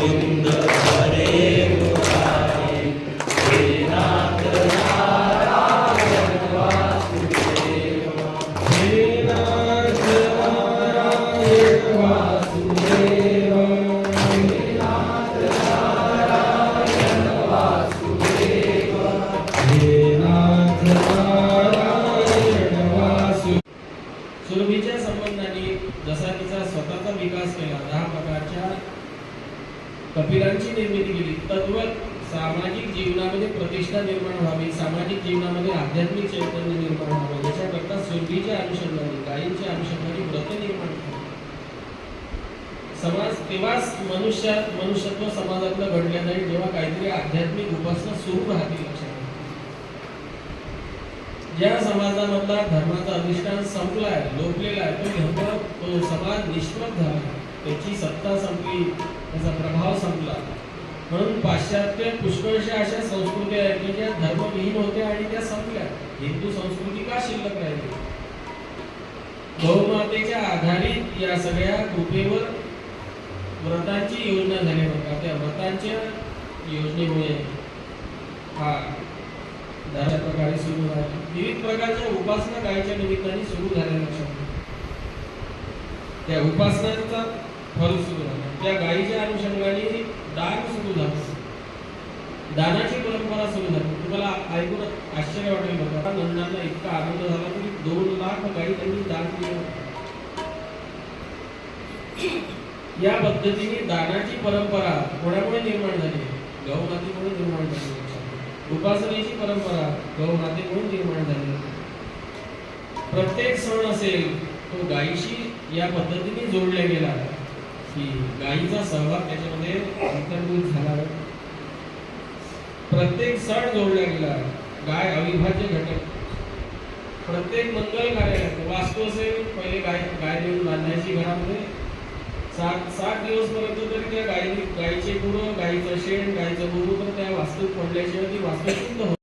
गोविंद हरे मुरारी हे नाथ नारायण वासुदेव हे नाथ नारायण वासुदेव हे नाथ नारायण वासुदेव हे नाथ नारायण वासुदेव। सुरभीच्या संबंधाने जसा तिचा स्वतःचा विकास केला, 10 प्रकारच्या कपिलांची निर्मिती केली, तद्वत सामाजिक जीवनामध्ये प्रतिष्ठा निर्माण व्हावी, सामाजिक जीवनामध्ये आध्यात्मिक चैतन्य निर्माण व्हावे, याच्याकरता सुरभीच्या अनुषंगाने, गायींच्या अनुषंगाने व्रत निर्माण केले। समाज तेव्हाच मनुष्यत्व समाजातलं घडलं जाईल, जेव्हा काहीतरी आध्यात्मिक उपासना सुरू राहतील। लक्षात ज्या समाजामधला धर्माचा अधिष्ठान संपलाय, लोपलेला आहे, तो समाज निष्प्रभ झाला, त्याची सत्ता संपली, त्याचा प्रभाव संपला। म्हणून पाश्चात्य पुष्कळशा अशा संस्कृती आहेत की ज्या धर्मविहीन होत्या आणि त्या संपल्या। हिंदू संस्कृती का शिल्लक राहिली? गौमातेच्या आधारित या सगळ्या कृपेवर व्रतांची योजना झाली बघा। त्या व्रतांच्या योजनेमुळे हा 10 प्रकारे सुरू झाली। विविध प्रकारच्या उपासना गायीच्या निमित्ताने सुरू झाल्या। लक्षात त्या उपासनांचा फल सुरू झाला। त्या गायीच्या अनुषंगाने दान सुरू झालं, दानाची परंपरा सुरू झाली। तुम्हाला ऐकून आश्चर्य वाटेल बघा, नंदांना इतका आनंद झाला की 2 लाख गायी त्यांनी दान केले। या पद्धतीने दानाची परंपरा कोणामुळे निर्माण झाली? गौमातेमुळे निर्माण झाली। उपासनेची परंपरा गौमातेमुळे निर्माण झाली। प्रत्येक सण असेल तो गायीशी या पद्धतीने जोडला गेला की गायीचा सहभाग त्याच्यामध्ये अंतर्भूत झाला। प्रत्येक सण जोडला गेला, गाय अविभाज्य घटक। प्रत्येक मंगल कार्य, वास्तू असेल, पहिले गाय देऊन बांधायची घरामध्ये, 7 दिवस पर्यंत तरी त्या गायीचे गुरु, गायीचं शेण, गायीचं गुरु तर त्या वास्तूत पडल्याशिवाय ती वास्तू शुद्ध होत